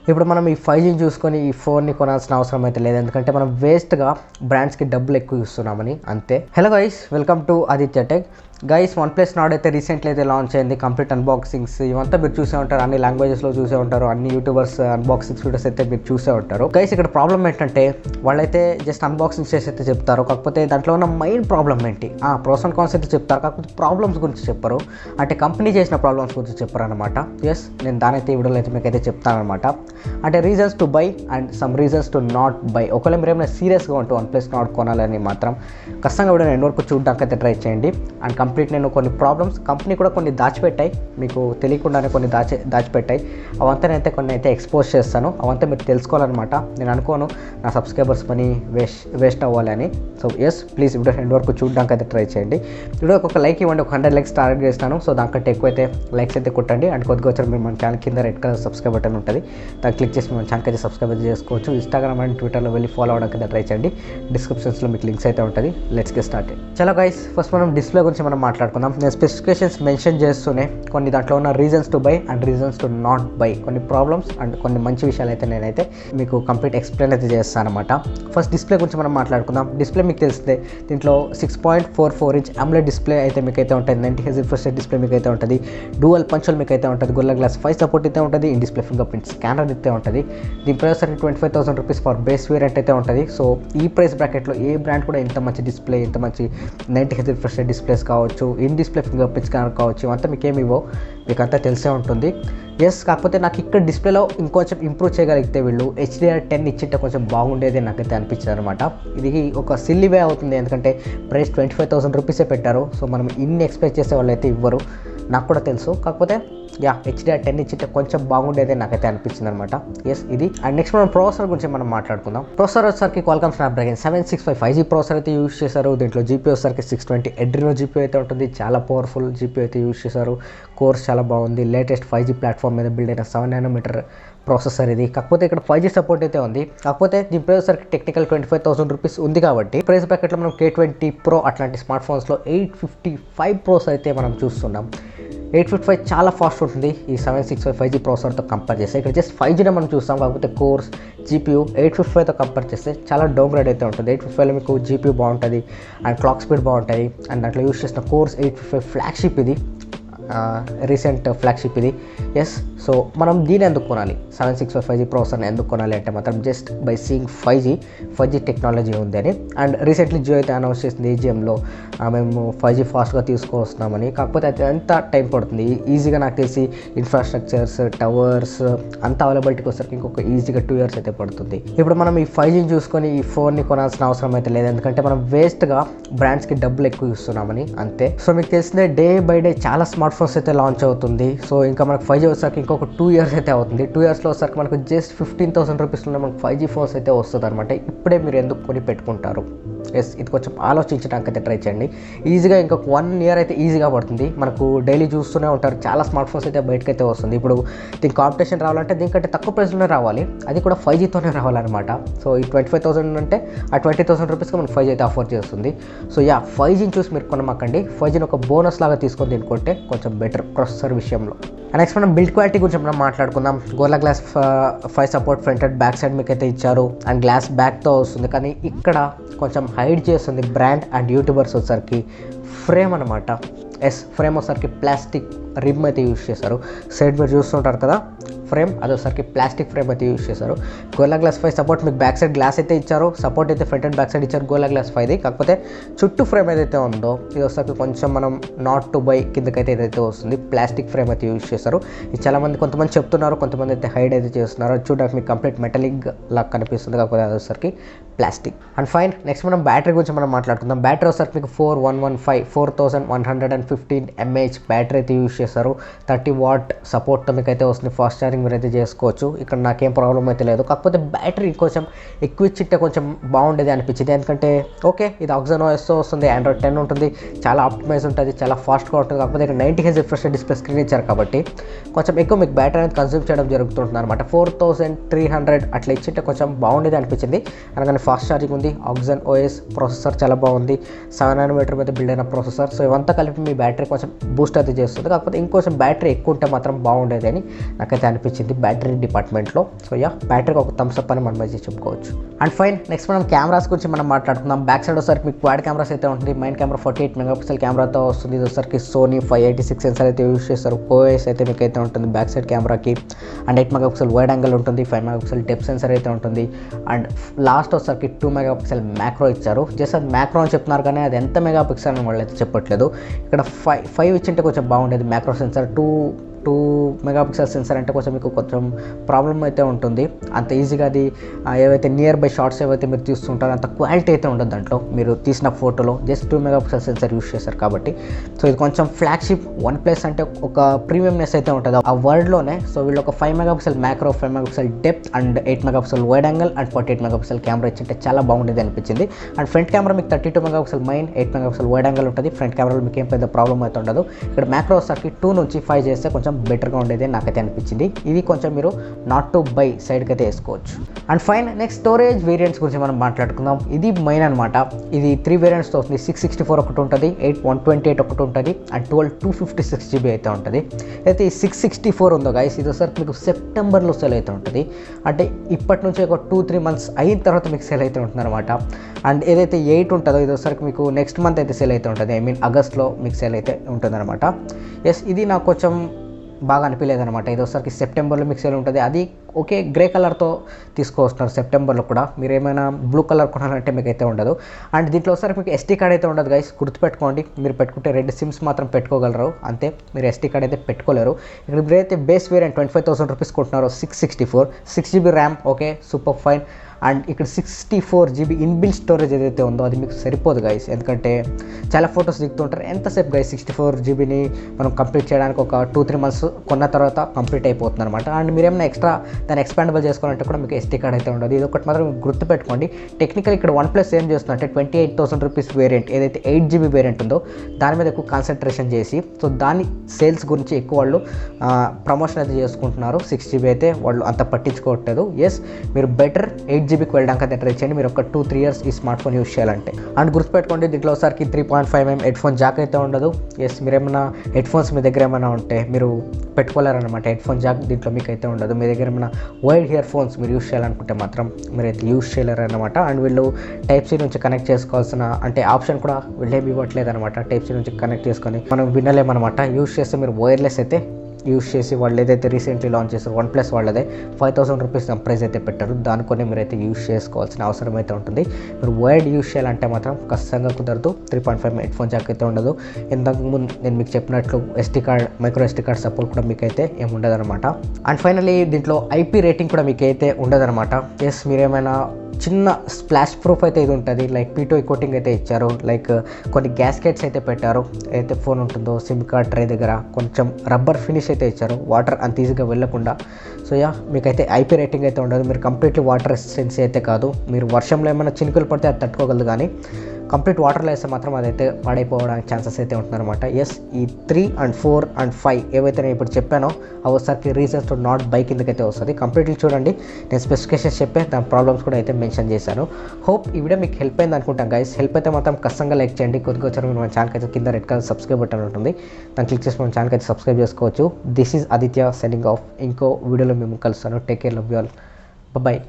ఇప్పుడు మనం ఈ 5G చూసుకొని ఈ ఫోన్ని కొనాల్సిన అవసరం అయితే లేదు, ఎందుకంటే మనం వేస్ట్గా బ్రాండ్స్కి డబ్బులు ఎక్కువ ఇస్తున్నామని అంతే. Hello guys, welcome to Aditya tech. Guys, OnePlus Nord అయితే రీసెంట్లీ అయితే లాంచ్ అయింది. కంప్లీట్ అన్బాక్సింగ్స్ ఇవంతా మీరు చూసే ఉంటారు, అన్ని లాంగ్వేజెస్లో చూసే ఉంటారు, అన్ని యూట్యూబర్స్ అన్బాక్సింగ్స్ వీడియోస్ అయితే మీరు చూసే ఉంటారు. గైస్, ఇక్కడ ప్రాబ్లం ఏంటంటే వాళ్ళైతే జస్ట్ అన్బాక్సింగ్ చేసి అయితే చెప్తారు, కాకపోతే దాంట్లో ఉన్న మెయిన్ ప్రాబ్లం ఏంటి, ప్రోస్ అండ్ కాన్స్ అయితే చెప్తారు, కాకపోతే ప్రాబ్లమ్స్ గురించి చెప్పరు, అంటే కంపెనీ చేసిన ప్రాబ్లమ్స్ గురించి చెప్పరు అనమాట. ఎస్, నేను దాని అయితే ఈ వీడియోలో అయితే మీకు అయితే చెప్తాను అనమాట. అంటే reasons to buy and some reasons to not by. ఒకవేళ మీరు ఏమైనా సీరియస్గా ఉంటూ OnePlus Nord కొనాలని మాత్రం ఖచ్చితంగా వీడియో ఎండ్ వరకు చూడడానికి అయితే ట్రై చేయండి. అండ్ కంప్లీట్ నేను కొన్ని ప్రాబ్లమ్స్, కంపెనీ కూడా కొన్ని దాచిపెట్టాయి, మీకు తెలియకుండానే కొన్ని దాచిపెట్టాయి, అవంతా కొన్ని అయితే ఎక్స్పోజ్ చేస్తాను, అవంతా మీరు తెలుసుకోవాలన్నమాట. నేను అనుకోను నా సబ్స్క్రైబర్స్ మనీ వేస్ట్ అవ్వాలని. So yes, please video end వరకు చూడడానికి అయితే ట్రై చేయండి. వీడియోకి ఒక లైక్ ఇవ్వండి, ఒక 100 లైక్స్ టార్గెట్ చేస్తాను. సో దానికంటే ఎక్కువ అయితే లైక్స్ అయితే కొట్టండి. అండ్ కొద్దిగా వచ్చారు మీరు మన ఛానల్ కింద రెడ్ కలర్ సబ్స్క్రైబ్ బటన్ ఉంటుంది, దాన్ని క్లిక్ చేసి మన ఛానల్కి అయితే సబ్స్క్రైబ్ అయితే చేసుకోవచ్చు. ఇన్స్టాగ్రామ్ అండ్ ట్విట్టర్లో వెళ్ళి ఫాలో అవడానికి అయితే ట్రై చేయండి, డిస్క్రిప్షన్స్లో మీకు లింక్స్ అయితే ఉంటుంది. Let's get started. చలో గైస్, ఫస్ట్ మనం డిస్ప్లే గురించి మనం మాట్లాడుకుందాం. నేను స్పెసిఫికేషన్స్ మెన్షన్ చేస్తూనే కొన్ని దాంట్లో ఉన్న reasons to buy and reasons to not by, కొన్ని ప్రాబ్లమ్స్ అండ్ కొన్ని మంచి విషయాలు అయితే నేనైతే మీకు కంప్లీట్ ఎక్స్ప్లెయిన్ అయితే చేస్తాను అనమాట. ఫస్ట్ డిస్ప్లే గురించి మనం మాట్లాడుకుందాం. డిస్ప్లే మీకు తెలిస్తే దీంట్లో 6.44 ఇంచ్ AMOLED డిస్ప్లే అయితే మీకు అయితే ఉంటుంది. 90Hz రిఫ్రెష్ రేట్ డిస్ప్లే మీకు అయితే ఉంటుంది. డ్యూయల్ పంచోల్ మీకు అయితే ఉంటుంది. గొరిల్లా గ్లాస్ 5 సపోర్ట్ అయితే ఉంటుంది. In display finger print scanner అయితే ఉంటుంది. దీని ప్రైస్ అంటే 25,000 రూపీస్ ఫర్ బేస్ వేరియంట్ అయితే ఉంటుంది. సో ఈ ప్రైస్ బ్రాకెట్లో ఏ బ్రాండ్ కూడా ఇంత మంచి డిస్ప్లే, ఇంత మంచి 90Hz రిఫ్రెష్ రేట్ డిస్ప్లేస్ కావచ్చు, in display finger print scanner కావచ్చు, ఇవంతా మీకు ఏమి ఇవ్వో మీకు అంతా తెలిసే ఉంటుంది. ఎస్, కాకపోతే నాకు ఇక్కడ డిస్ప్లేలో ఇంకొంచెం ఇంప్రూవ్ చేయగలిగితే వీళ్ళు HDR10 ఇచ్చింటే కొంచెం బాగుండేది నాకైతే అనిపించింది అనమాట. ఇది ఒక సిల్లీ వే అవుతుంది, ఎందుకంటే ప్రైస్ 25,000 రూపీసే పెట్టారు. సో మనం ఇన్ని ఎక్స్పెక్ట్ చేసే వాళ్ళు అయితే ఇవ్వరు, నాకు కూడా తెలుసు. కాకపోతే HDR10 ఇచ్చింటే కొంచెం బాగుండేది నాకైతే అనిపించింది అనమాట. ఎస్, ఇది. అండ్ నెక్స్ట్ మనం ప్రాసెసర్ గురించి మనం మాట్లాడుకుందాం. ప్రాసెసర్ వచ్చేసరికి Qualcomm Snapdragon 765 5G ప్రాసెసర్ అయితే యూజ్ చేశారు. దీంట్లో GPU వచ్చేసరికి 620 Adreno GPU అయితే ఉంటుంది, చాలా పవర్ఫుల్ GPU అయితే యూజ్ చేశారు. కోర్స్ చాలా బాగుంది, లేటెస్ట్ 5G ప్లాట్ఫామ్ మీద బిల్డ్ అయిన 7nm ప్రాసెసర్ ఇది. కాకపోతే ఇక్కడ 5G సపోర్ట్ అయితే ఉంది, కాకపోతే దీని ప్రైస్ వచ్చేసరికి టెక్నికల్ 25,000 రూపీస్ ఉంది కాబట్టి ప్రైస్ బ్రాకెట్లో మనం K20 Pro అట్లాంటి స్మార్ట్ ఫోన్స్లో 855 ప్రోస్ అయితే మనం చూస్తున్నాం. 855 చాలా ఫాస్ట్ ఉంటుంది ఈ 765 5G ప్రాసెసర్తో కంపేర్ చేస్తే. ఇక్కడ జస్ట్ 5Gనే మనం చూస్తాం, కాకపోతే కోర్స్ GPU 855తో కంపేర్ చేస్తే చాలా డౌన్గ్రేడ్ అయితే ఉంటుంది. 855లో మీకు GPU బాగుంటుంది అండ్ క్లాక్ స్పీడ్ బాగుంటుంది. అండ్ దాంట్లో యూస్ చేసిన కోర్స్ 855 ఫ్లాగ్షిప్, ఇది రీసెంట్ ఫ్లాగ్షిప్ ఇది. ఎస్, సో మనం దీన్ని ఎందుకు కొనాలి, 765 5G ప్రాసెసర్ని ఎందుకు కొనాలి అంటే మాత్రం just by seeing 5G technology ఉంది అని. అండ్ రీసెంట్లీ జియో అయితే అనౌన్స్ చేసింది AGMలో మేము 5G ఫాస్ట్గా తీసుకొస్తున్నామని. కాకపోతే అది ఎంత టైం పడుతుంది, ఈజీగా నాకు తెలిసి ఇన్ఫ్రాస్ట్రక్చర్స్, టవర్స్ అంత అవైలబిలిటీకి వచ్చేసరికి ఇంకొక ఈజీగా 2 years అయితే పడుతుంది. ఇప్పుడు మనం ఈ 5Gని చూసుకొని ఈ ఫోన్ని కొనాల్సిన అవసరం అయితే లేదు, ఎందుకంటే మనం వేస్ట్గా బ్రాండ్స్కి డబ్బులు ఎక్కువ ఇస్తున్నామని అంతే. సో మీకు తెలిసిందే డే బై డే చాలా స్మార్ట్ ఫోన్స్ అయితే లాంచ్ అవుతుంది. సో ఇంకా మనకు 5G వచ్చేసరికి ఇంకొక 2 years అయితే అవుతుంది. 2 yearsలో వచ్చేసరికి మనకు జస్ట్ 15,000 రూపీస్లో మనకు 5G ఫోన్స్ అయితే వస్తుంది అనమాట. ఇప్పుడే మీరు ఎందుకు కొని పెట్టుకుంటారు? ఎస్, ఇది కొంచెం ఆలోచించడానికి అయితే ట్రై చేయండి. ఈజీగా ఇంకొక 1 year అయితే ఈజీగా పడుతుంది. మనకు డైలీ చూస్తూనే ఉంటారు, చాలా స్మార్ట్ ఫోన్స్ అయితే బయటకు అయితే వస్తుంది. ఇప్పుడు దీనికి కాంపిటీషన్ రావాలంటే దీనికంటే తక్కువ ప్రైస్లోనే రావాలి, అది కూడా 5Gతోనే రావాలన్నమాట. సో ఈ 25,000 అంటే ఆ 20,000 రూపీస్కి మనకు 5G అయితే ఆఫర్ చేస్తుంది. సో 5Gని చూసి మీరు కొనమాకండి, 5Gని ఒక బోనస్ లాగా తీసుకొని దీనికొంటే కొంచెం బెటర్ ప్రాసెసర్ విషయంలో. నెక్స్ట్ మనం బిల్డ్ క్వాలిటీ గురించి మనం మాట్లాడుకుందాం. Gorilla Glass 5 support front and back side మీకు అయితే ఇచ్చారు అండ్ గ్లాస్ బ్యాక్తో వస్తుంది, కానీ ఇక్కడ కొంచెం హైడ్ చేస్తుంది బ్రాండ్ అండ్ యూట్యూబర్స్ వచ్చేసరికి ఫ్రేమ్ అనమాట. ఎస్, ఫ్రేమ్ వచ్చేసరికి ప్లాస్టిక్ రిమ్ అయితే యూజ్ చేశారు. సైడ్ మీరు చూస్తుంటారు కదా ఫ్రేమ్, అదొకసారికి ప్లాస్టిక్ ఫ్రేమ్ అయితే యూజ్ చేశారు. గొరిల్లా గ్లాస్ 5 సపోర్ట్ మీకు బ్యాక్ సైడ్ గ్లాస్ అయితే ఇచ్చారు, సపోర్ట్ అయితే ఫ్రంట్ అండ్ బ్యాక్ సైడ్ ఇచ్చారు గొరిల్లా గ్లాస్ 5ది. కాకపోతే చుట్టూ ఫ్రేమ్ ఏదైతే ఉందో ఇది ఒకసారి కొంచెం మనం నాట్ టు బై కిందకైతే ఏదైతే వస్తుంది, ప్లాస్టిక్ ఫ్రేమ్ అయితే యూజ్ చేశారు. ఇది చాలామంది కొంతమంది చెప్తున్నారు, కొంతమంది అయితే హైడ్ అయితే చేస్తున్నారు. చూడడానికి మీకు కంప్లీట్ మెటాలిక్ లాగా కనిపిస్తుంది, కాకపోతే అదొకసారికి ప్లాస్టిక్. అండ్ ఫైన్, నెక్స్ట్ మనం బ్యాటరీ గురించి మనం మాట్లాడుకుందాం. బ్యాటరీ వచ్చేసరికి మీకు 4115 mAh బ్యాటరీ అయితే యూజ్ చేశారు. 30 watt సపోర్ట్తో మీకు అయితే వస్తుంది. ఫాస్ట్ ఛార్జింగ్ మీరు అయితే చేసుకోవచ్చు, ఇక్కడ నాకేం ప్రాబ్లం అయితే లేదు. కాకపోతే బ్యాటరీ కొంచెం ఎక్కువ ఇచ్చిట్టే కొంచెం బాగుండేది అనిపించింది, ఎందుకంటే ఓకే ఇది Oxygen OSతో వస్తుంది, Android 10 ఉంటుంది, చాలా ఆప్టిమైజ్ ఉంటుంది, చాలా ఫాస్ట్గా ఉంటుంది. కాకపోతే ఇక్కడ 90Hz రిఫ్రెష్ డిస్ప్లే స్క్రీన్ ఇచ్చారు కాబట్టి కొంచెం ఎక్కువ మీకు బ్యాటరీ అనేది కన్స్యూమ్ చేయడం జరుగుతుంటుంది అనమాట. 4300 అట్లా ఇచ్చిట్టే కొంచెం బాగుండేది అనిపించింది. అనగానే ఫాస్ట్ ఛార్జింగ్ ఉంది, Oxygen OS ప్రాసెసర్ చాలా బాగుంది, 7nm మీద బిల్డ్ అయిన ప్రాసెసర్. సో ఇవంతా కలిపి మీ బ్యాటరీ కొంచెం బూస్ట్ అయితే చేస్తుంది. కాకపోతే కాకపోతే ఇంకొంచెం బ్యాటరీ ఎక్కువ ఉంటే మాత్రం బాగుండేది అని నాకైతే అనిపించింది బ్యాటరీ డిపార్ట్మెంట్లో. సో బ్యాటరీకి ఒక థమ్స్ అప్ అని మనం అయితే చెప్పుకోవచ్చు. అండ్ ఫైన్, నెక్స్ట్ మనం కెమెరాస్ గురించి మనం మాట్లాడుకుందాం. బ్యాక్ సైడ్ ఒకసారికి మీకు క్వాడ్ కెమెరాస్ అయితే ఉంటుంది. మెయిన్ కెమెరా 48 మెగాపిక్సెల్ కెమెరాతో వస్తుంది. ఇది ఒకసారికి సోనీ 586 సెన్సర్ అయితే యూస్ చేస్తారు. ఓఎస్ అయితే మీకు అయితే ఉంటుంది బ్యాక్ సైడ్ కెమెరాకి. అండ్ 8 మెగాపిక్సెల్ వైడ్ యాంగిల్ ఉంటుంది, 5 మెగాపిక్సెల్ డెప్త్ సెన్సర్ అయితే ఉంటుంది. అండ్ లాస్ట్ వచ్చరికి 2 మెగాపిక్సెల్ మ్యాక్రో ఇచ్చారు. జస్ట్ అది మ్యాక్రో అని చెప్తున్నారు కానీ అది ఎంత మెగాపిక్సెల్ అని వాళ్ళు అయితే చెప్పట్లేదు. ఇక్కడ 5 ఇచ్చింటే కొంచెం బాగుండేది మ్యాక్రో సెన్సర్. 2 మెగాపిక్సెల్ సెన్సర్ అంటే కొంచెం మీకు కొంచెం ప్రాబ్లం అయితే ఉంటుంది. అంత ఈజీగా అది ఏవైతే నియర్ బై షార్ట్స్ ఏవైతే మీరు తీస్తుంటారో అంత క్వాలిటీ అయితే ఉండదు దాంట్లో. మీరు తీసిన ఫోటోలో జస్ట్ 2 మెగాపిక్సెల్ సెన్సర్ యూస్ చేశారు కాబట్టి. సో ఇది కొంచెం ఫ్లాగ్షిప్ వన్ ప్లస్ అంటే ఒక ప్రీమియంనెస్ అయితే ఉంటుంది ఆ వర్డ్లోనే. సో వీళ్ళు ఒక 5 megapixel macro, 5 megapixel depth and 8 megapixel wide angle and 48 megapixel camera ఇచ్చింటే చాలా బాగుండేది అనిపించింది. అండ్ ఫ్రంట్ కెమెరా మీకు 32 megapixel main, 8 megapixel wide angle ఉంటుంది. ఫ్రంట్ కెమెరాలో మీకు ఏం పెద్ద ప్రాబ్లం అయితే ఉండదు. ఇక్కడ మ్యాక్రో వచ్చరికి 2 నుంచి 5 చేస్తే కొంచెం బెటర్గా ఉండేది నాకైతే అనిపించింది. ఇది కొంచెం మీరు నాట్ టు బై సైడ్కి అయితే వేసుకోవచ్చు. And fine, next storage variants గురించి మనం మాట్లాడుకుందాం. ఇది మెయిన్ అనమాట. ఇది 3 వేరియంట్స్తో వస్తుంది. 664 ఒకటి ఉంటుంది, 128 ఒకటి ఉంటుంది అండ్ 256 GB అయితే ఉంటుంది. అయితే ఈ 664 ఉందో గైస్, ఇది ఒకసారి మీకు సెప్టెంబర్లో సేల్ అయితే ఉంటుంది. అంటే ఇప్పటి నుంచి ఒక 2-3 మంత్స్ అయిన తర్వాత మీకు సేల్ అయితే ఉంటుంది అనమాట. అండ్ ఏదైతే 8 ఉంటుందో ఇది ఒకసారి మీకు నెక్స్ట్ మంత్ అయితే సేల్ అయితే ఉంటుంది. ఆగస్ట్లో మీకు సేల్ అయితే ఉంటుంది అనమాట. ఇది నాకు కొంచెం బాగా అనిపించలేదు అనమాట. ఇది ఒకసారికి సెప్టెంబర్లో మీకు సేల్ ఉంటుంది. అది ఓకే, గ్రే కలర్తో తీసుకొస్తున్నారు సెప్టెంబర్లో కూడా. మీరు ఏమైనా బ్లూ కలర్ కొనాలంటే మీకు అయితే ఉండదు. అండ్ దీంట్లో ఒకసారి మీకు SD కార్డ్ అయితే ఉండదు గైస్, గుర్తుపెట్టుకోండి. మీరు పెట్టుకుంటే 2 సిమ్స్ మాత్రం పెట్టుకోగలరు అంతే, మీరు SD కార్డ్ అయితే పెట్టుకోలేరు. ఇక్కడ మీరైతే బేస్ వేరియంట్ 25,000 రూపీస్ కొంటున్నారు. 664 6GB RAM, okay super fine. And ఇక్కడ 64 GB ఇన్బిల్ స్టోరేజ్ ఏదైతే ఉందో అది మీకు సరిపోదు గైస్, ఎందుకంటే చాలా ఫొటోస్ దిగుతుంటారు. ఎంతసేపు గైస్ 64 GBని మనం కంప్లీట్ చేయడానికి ఒక 2-3 మంత్స్ కొన్న తర్వాత కంప్లీట్ అయిపోతుంది అనమాట. అండ్ మీరు ఏమైనా ఎక్స్ట్రా దాన్ని ఎక్స్పాండబుల్ చేసుకోవాలంటే కూడా మీకు SD కార్డ్ అయితే ఉండదు. ఇది ఒకటి మాత్రం గుర్తుపెట్టుకోండి. టెక్నికల్ ఇక్కడ వన్ ప్లస్ ఏం చేస్తుందంటే 28,000 రూపీస్ వేరియంట్ ఏదైతే 8 GB వేరియంట్ ఉందో దాని మీద ఎక్కువ కాన్సన్ట్రేషన్ చేసి, సో దాని సేల్స్ గురించి ఎక్కువ వాళ్ళు ప్రమోషన్ అయితే చేసుకుంటున్నారు. 6 GB అయితే వాళ్ళు అంత పట్టించుకోవట్లేదు. మీరు బెటర్ 8 GBకి వెళ్ళడానికి అయితే ట్రై చేయండి మీరు ఒక 2-3 ఇయర్స్ ఈ స్మార్ట్ ఫోన్ యూస్ చేయాలంటే. అండ్ గుర్తుపెట్టుకోండి, దీంట్లో ఒకసారికి 3.5mm హెడ్ ఫోన్ జాక్ అయితే ఉండదు. మీరు ఏమైనా హెడ్ ఫోన్స్ మీ దగ్గర ఏమైనా ఉంటే మీరు పెట్టుకోలేరనమాట. హెడ్ ఫోన్ జాక్ దీంట్లో మీకు అయితే ఉండదు. మీ దగ్గర ఏమైనా వైడ్ ఇయర్ ఫోన్స్ మీరు యూస్ చేయాలనుకుంటే మాత్రం మీరైతే యూస్ చేయలేరనమాట. అండ్ వీళ్ళు Type-C నుంచి కనెక్ట్ చేసుకోవాల్సిన అంటే ఆప్షన్ కూడా వీళ్ళేమి ఇవ్వట్లేదు అనమాట. Type-C నుంచి కనెక్ట్ చేసుకొని మనం వినలేమన్నమాట. యూస్ చేస్తే మీరు వైర్లెస్ అయితే యూస్ చేసి వాళ్ళు ఏదైతే రీసెంట్లీ లాంచ్ చేస్తారు వన్ ప్లస్ వాళ్ళదే 5,000 రూపీస్ ప్రైస్ అయితే పెట్టారు. దానికొని మీరైతే యూస్ చేసుకోవాల్సిన అవసరం అయితే ఉంటుంది. మీరు వైడ్ యూస్ చేయాలంటే మాత్రం ఖచ్చితంగా కుదరదు. 3.5 హెడ్ ఫోన్ జాక్ అయితే ఉండదు. ఇంతకుముందు నేను మీకు చెప్పినట్లు SD card, micro SD card support కూడా మీకైతే ఏమి ఉండదు అనమాట. అండ్ ఫైనలీ దీంట్లో IP రేటింగ్ కూడా మీకైతే ఉండదన్నమాట. మీరేమైనా చిన్న స్ప్లాష్ ప్రూఫ్ అయితే ఇది ఉంటుంది. లైక్ P2 కోటింగ్ అయితే ఇచ్చారు. లైక్ కొన్ని గ్యాస్కెట్స్ అయితే పెట్టారు. ఏదైతే ఫోన్ ఉంటుందో సిమ్ కార్డ్ ట్రే దగ్గర కొంచెం రబ్బర్ ఫినిష్ అయితే ఇచ్చారు, వాటర్ అంత ఈజీగా వెళ్ళకుండా. సో మీకైతే IP రేటింగ్ అయితే ఉండదు. మీరు కంప్లీట్లీ వాటర్ రెసిస్టెన్సీ అయితే కాదు. మీరు వర్షంలో ఏమైనా చినుకులు పడితే అది తట్టుకోగలదు, కానీ కంప్లీట్ వాటర్లో వేస్తే మాత్రం అదైతే పాడైపోవడానికి ఛాన్సెస్ అయితే ఉంటుందన్నమాట. ఈ 3 and 4 and 5 ఏవైతే నేను ఇప్పుడు చెప్పానో అవి ఒకసారికి రీజన్స్ టు నాట్ బై కిందకైతే వస్తుంది. కంప్లీట్లీ చూడండి, నేను స్పెసిఫికేషన్స్ చెప్పే దాని ప్రాబ్లమ్స్ కూడా అయితే మెన్షన్ చేశాను. హోప్ ఈ వీడియో మీకు హెల్ప్ అయింది అనుకుంటాం గైస్. హెల్ప్ అయితే మాత్రం ఖచ్చితంగా లైక్ చేయండి. కొద్దిగా వచ్చారు మన ఛానల్కి అయితే కింద రెడ్ కలర్ సబ్స్క్రైబ్ బటన్ ఉంటుంది, దాన్ని క్లిక్ చేసి మన ఛానల్కి అయితే సబ్స్క్రైబ్ చేసుకోవచ్చు. This is Aditya signing off. ఇంకో వీడియోలో మేము కలుస్తాను. Take care, love you all, bye.